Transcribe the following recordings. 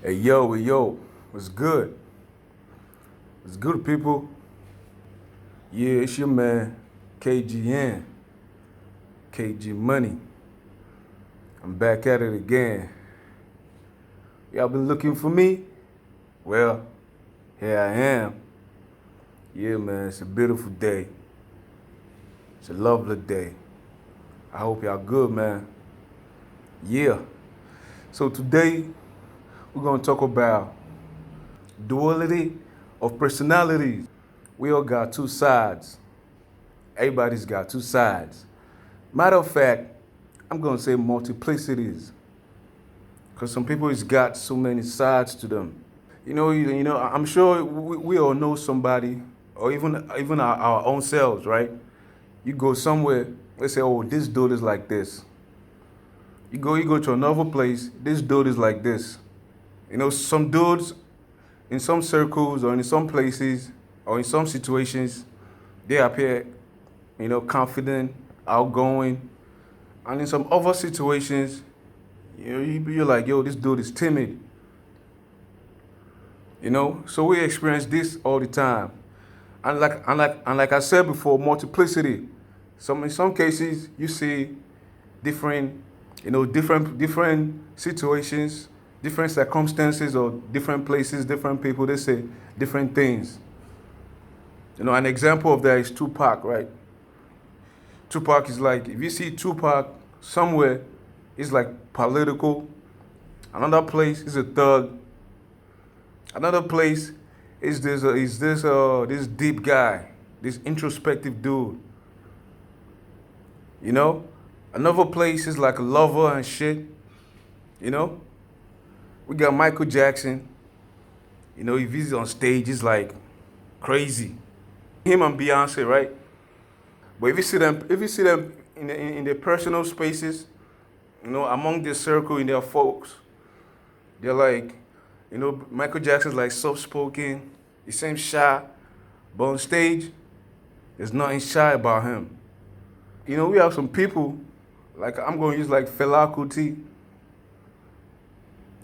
Hey yo, what's good? What's good, people? Yeah, it's your man, KGN, KG Money. I'm back at it again. Y'all been looking for me? Well, here I am. Yeah, man, it's a beautiful day. It's a lovely day. I hope y'all good, man. Yeah. So today, we're gonna talk about duality of personalities. We all got two sides. Everybody's got two sides. Matter of fact, I'm gonna say multiplicities, because some people has got so many sides to them. I'm sure we all know somebody, or even our own selves, right? You go somewhere, they say, "Oh, this dude is like this." You go to another place, this dude is like this. Some dudes in some circles or in some places or in some situations, they appear, confident, outgoing, and in some other situations, you're like, yo, this dude is timid. So we experience this all the time. And like I said before, multiplicity. In some cases you see different, different situations, different circumstances, or different places, different people, they say different things. An example of that is Tupac, right? Tupac is like, if you see Tupac somewhere, it's like political. Another place is a thug. Another place is this deep guy, this introspective dude. Another place is like a lover and shit. We got Michael Jackson. If he's on stage, it's like crazy. Him and Beyonce, right? But if you see them in their personal spaces, among their circle, in their folks, they're like, Michael Jackson's like soft-spoken, he seems shy, but on stage, there's nothing shy about him. We have some people, like I'm going to use like Fela Kuti.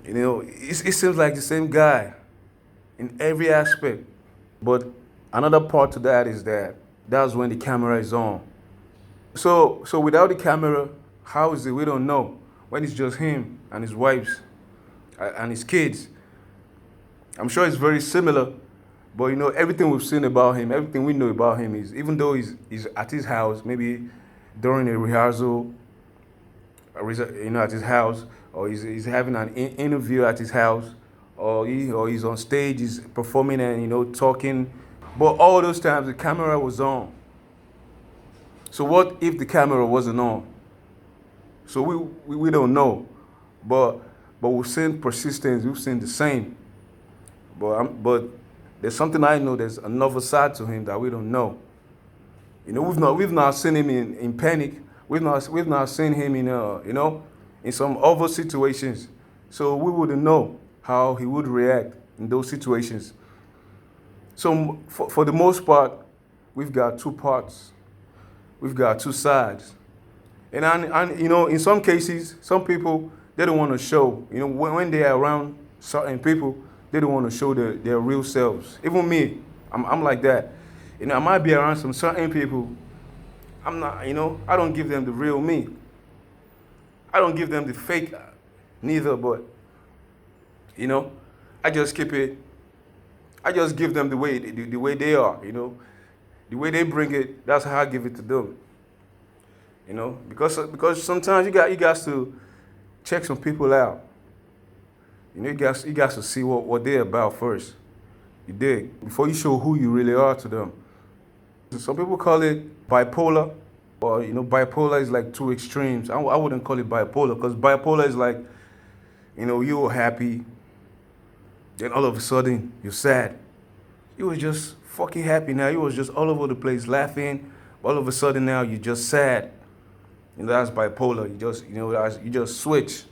It seems like the same guy in every aspect. But another part to that is that's when the camera is on. So without the camera, how is it? We don't know. When it's just him and his wives and his kids, I'm sure it's very similar. But everything we've seen about him, everything we know about him is, even though he's at his house, maybe during a rehearsal, at his house, or he's having an interview at his house, or he's on stage, he's performing and talking. But all those times the camera was on. So what if the camera wasn't on? So we don't know, but we've seen persistence, we've seen the same. But there's something I know. There's another side to him that we don't know. We've not seen him in panic. We've not seen him in some other situations. So we wouldn't know how he would react in those situations. So for the most part, we've got two parts. We've got two sides. And in some cases, some people, they don't want to show. When they are around certain people, they don't want to show their real selves. Even me, I'm like that. I might be around some certain people. I'm not, I don't give them the real me. I don't give them the fake neither, but, I just keep it. I just give them the way they are, The way they bring it, that's how I give it to them. Because sometimes you got to check some people out. You got to see what they're about first. You dig? Before you show who you really are to them. Some people call it bipolar, or bipolar is like two extremes. I wouldn't call it bipolar, because bipolar is like, you're happy, then all of a sudden you're sad. You were just fucking happy now. You was just all over the place laughing. All of a sudden now you're just sad. That's bipolar. You just switch.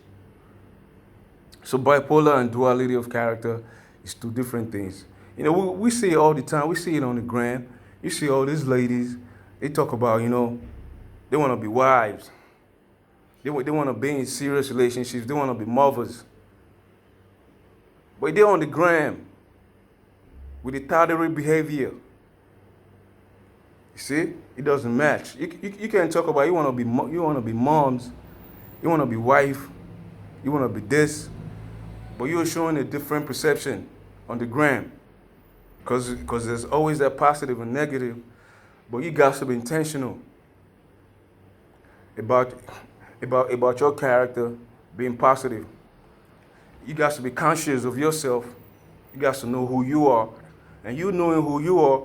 So bipolar and duality of character is two different things. We see it all the time. We see it on the gram. You see all these ladies, they talk about, they want to be wives. They want to be in serious relationships. They want to be mothers. But they're on the gram with the toddler behavior. You see, it doesn't match. You can't talk about you want to be moms, you want to be wife, you want to be this, but you're showing a different perception on the gram. Because there's always that positive and negative, but you got to be intentional about your character being positive. You got to be conscious of yourself. You got to know who you are. And you knowing who you are,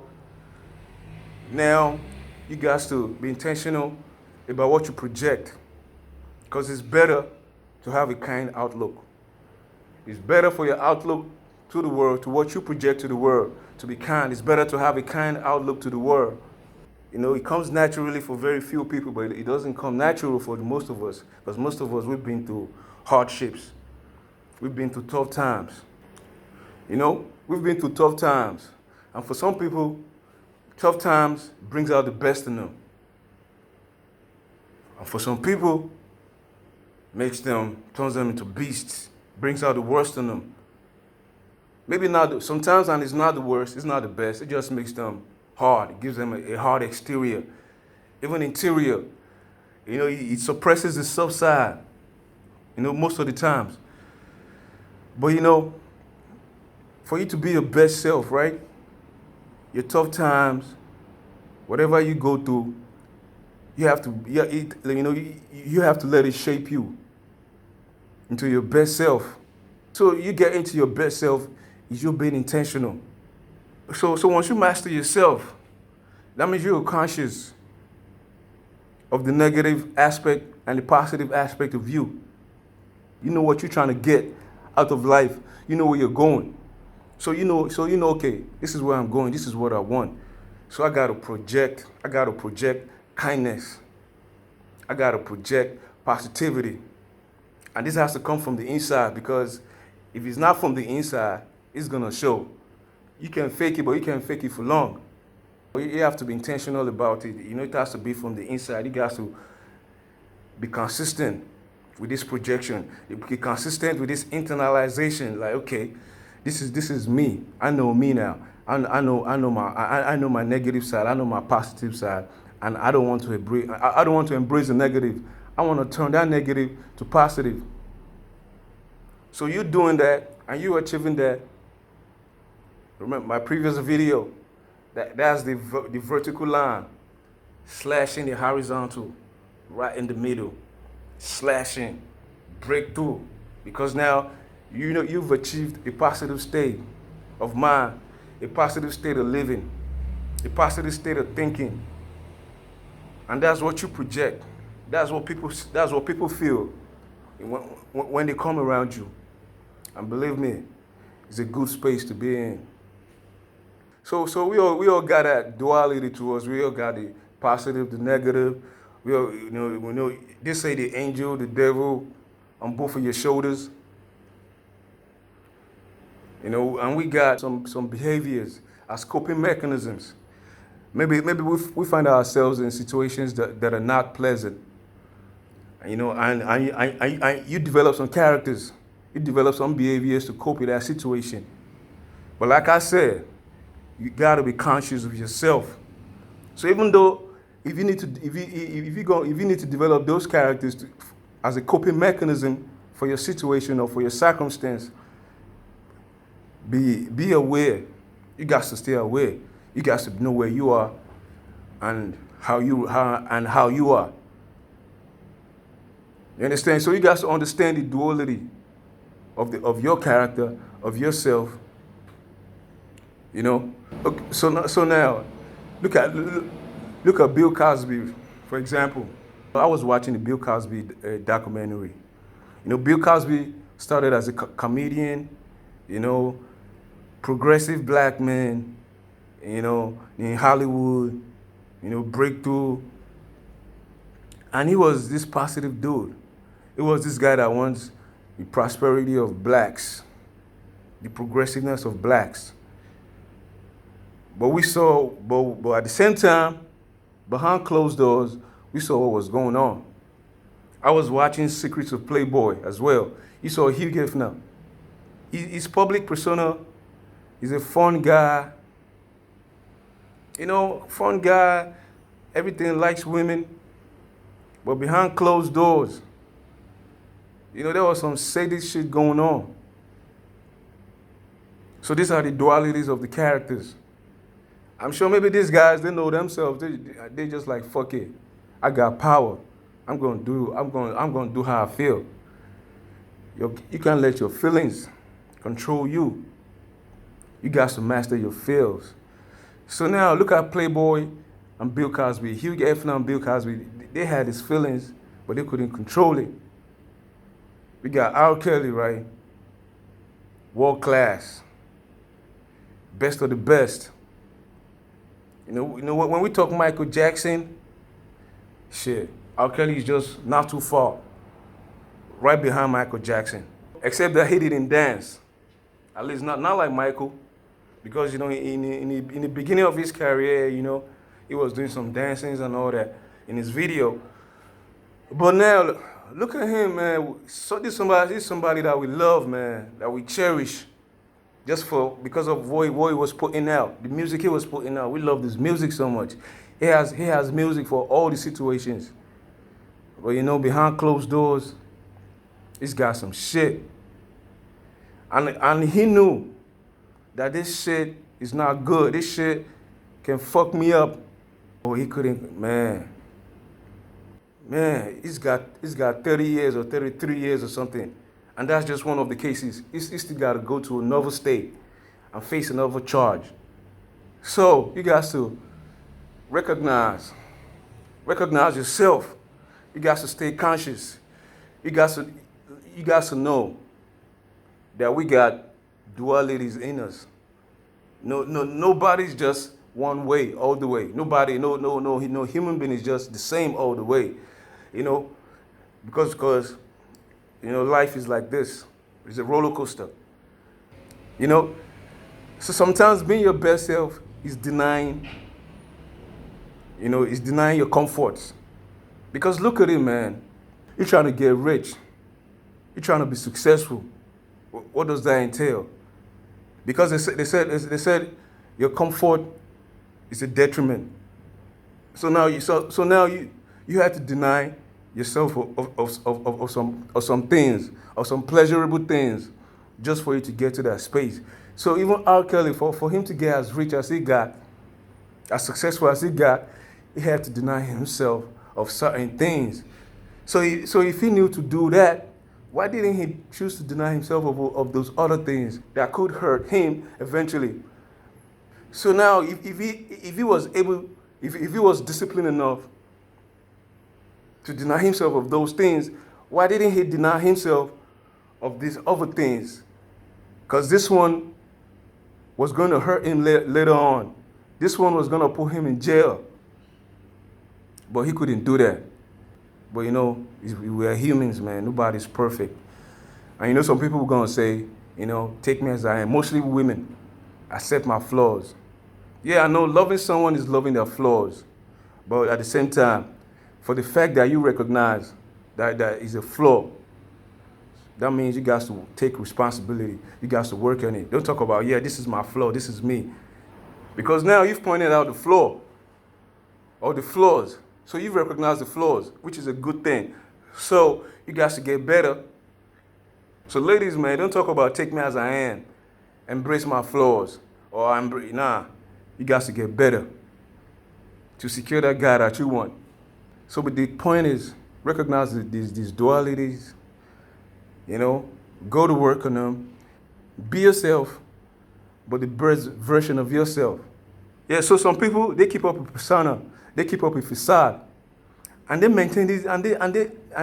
now you got to be intentional about what you project. Because it's better to have a kind outlook. It's better for your outlook to the world, to what you project to the world, to be kind. It's better to have a kind outlook to the world. You know, it comes naturally for very few people, but it doesn't come natural for most of us. Because most of us, we've been through hardships. We've been through tough times. You know, we've been through tough times. And for some people, tough times brings out the best in them. And for some people, turns them into beasts, brings out the worst in them. Maybe not, sometimes, and it's not the worst, it's not the best, it just makes them hard. It gives them a hard exterior. Even interior, you know, it suppresses the soft side, you know, most of the times. But you know, for you to be your best self, right? Your tough times, whatever you go through, you have to let it shape you into your best self. So you get into your best self is you being intentional. So once you master yourself, that means you're conscious of the negative aspect and the positive aspect of you. You know what you're trying to get out of life. You know where you're going. So you know, okay, this is where I'm going, this is what I want. So I gotta project kindness. I gotta project positivity. And this has to come from the inside, because if it's not from the inside, it's gonna show. You can fake it, but you can't fake it for long. You have to be intentional about it. You know, it has to be from the inside. You got to be consistent with this projection. Be consistent with this internalization. Like, okay, this is me. I know me now. I know my negative side. I know my positive side, and I don't want to embrace the negative. I want to turn that negative to positive. So you're doing that, and you're achieving that. Remember my previous video, that's the vertical line, slashing the horizontal, right in the middle, slashing, breakthrough. Because now, you know, you've achieved a positive state of mind, a positive state of living, a positive state of thinking. And that's what you project. That's what people feel when they come around you. And believe me, it's a good space to be in. So we all got that duality to us. We all got the positive, the negative. We know they say the angel, the devil on both of your shoulders. You know, and we got some behaviors as coping mechanisms. Maybe we find ourselves in situations that are not pleasant. You know, and you develop some characters. You develop some behaviors to cope with that situation. But like I said, you gotta be conscious of yourself. So even though if you need to develop those characters as a coping mechanism for your situation or for your circumstance, be aware. You got to stay aware. You got to know where you are and how you are. You understand? So you got to understand the duality of your character, of yourself. You know. Okay, so now, look at Bill Cosby, for example. I was watching the Bill Cosby documentary. You know, Bill Cosby started as a comedian. You know, progressive black man. You know, in Hollywood. You know, breakthrough. And he was this positive dude. It was this guy that wants the prosperity of blacks, the progressiveness of blacks. But at the same time, behind closed doors, we saw what was going on. I was watching Secrets of Playboy as well. You saw Hugh Hefner. His public persona is a fun guy. You know, fun guy, everything, likes women. But behind closed doors, you know, there was some sadist shit going on. So these are the dualities of the characters. I'm sure maybe these guys, they know themselves. They just like, fuck it. I got power. I'm gonna do how I feel. You can't let your feelings control you. You got to master your feels. So now look at Playboy and Bill Cosby. Hugh Hefner and Bill Cosby, they had these feelings, but they couldn't control it. We got R. Kelly, right? World class. Best of the best. You know what? When we talk Michael Jackson, shit, R. Kelly is just not too far. Right behind Michael Jackson. Except that he didn't dance. At least not like Michael. Because, you know, in the beginning of his career, you know, he was doing some dancings and all that in his video. But now, look at him, man. So this is somebody that we love, man, that we cherish. Because of what he was putting out, the music he was putting out. We love this music so much. He has music for all the situations. But you know, behind closed doors, he's got some shit. And he knew that this shit is not good. This shit can fuck me up. Oh, he couldn't, man. Man, he's got 30 years or 33 years or something. And that's just one of the cases. He's still got to go to another state and face another charge. So you got to recognize yourself. You got to stay conscious. You got to know that we got dualities in us. Nobody's just one way all the way. Nobody, no human being is just the same all the way. You know, because you know, life is like this. It's a roller coaster. You know, so sometimes being your best self is denying your comforts. Because look at it, man. You're trying to get rich. You're trying to be successful. What does that entail? Because they said your comfort is a detriment. So now you had to deny yourself of some things, of some pleasurable things, just for you to get to that space. So even R. Kelly, for him to get as rich as he got, as successful as he got, he had to deny himself of certain things. So if he knew to do that, why didn't he choose to deny himself of those other things that could hurt him eventually? So now, if he was disciplined enough to deny himself of those things, why didn't he deny himself of these other things? Because this one was going to hurt him later on. This one was going to put him in jail. But he couldn't do that. But you know, we are humans, man. Nobody's perfect. And you know, some people are going to say, you know, take me as I am. Mostly women. Accept my flaws. Yeah, I know loving someone is loving their flaws. But at the same time, for the fact that you recognize that is a flaw, that means you got to take responsibility. You got to work on it. Don't talk about, yeah, this is my flaw, this is me. Because now you've pointed out the flaw or the flaws. So you've recognized the flaws, which is a good thing. So you got to get better. So ladies, man, don't talk about take me as I am. Embrace my flaws. Or you got to get better to secure that guy that you want. So but the point is, recognize these dualities, you know, go to work on them, be yourself, but the best version of yourself. Yeah, so some people, they keep up a persona, they keep up a facade, and they maintain this, and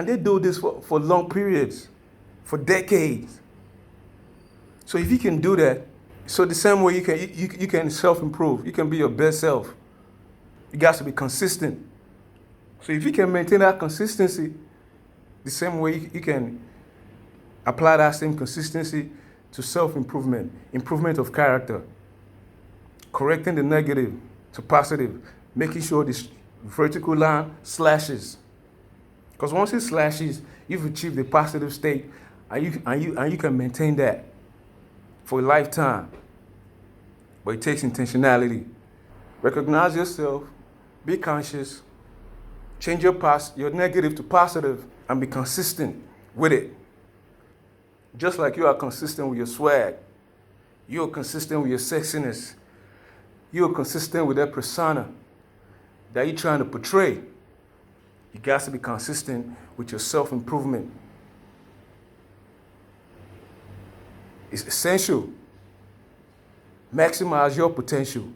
they do this for long periods, for decades. So if you can do that, so the same way you can self-improve, you can be your best self. You got to be consistent. So if you can maintain that consistency, the same way you can apply that same consistency to self-improvement, improvement of character, correcting the negative to positive, making sure this vertical line slashes. Because once it slashes, you've achieved the positive state, and you can maintain that. for a lifetime. But it takes intentionality. Recognize yourself, be conscious, change your negative to positive, and be consistent with it. Just like you are consistent with your swag, you're consistent with your sexiness, you're consistent with that persona that you're trying to portray. You got to be consistent with your self-improvement. It's essential. Maximize your potential.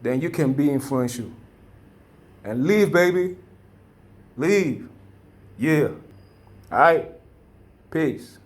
Then you can be influential. And leave, baby. Leave. Yeah. All right. Peace.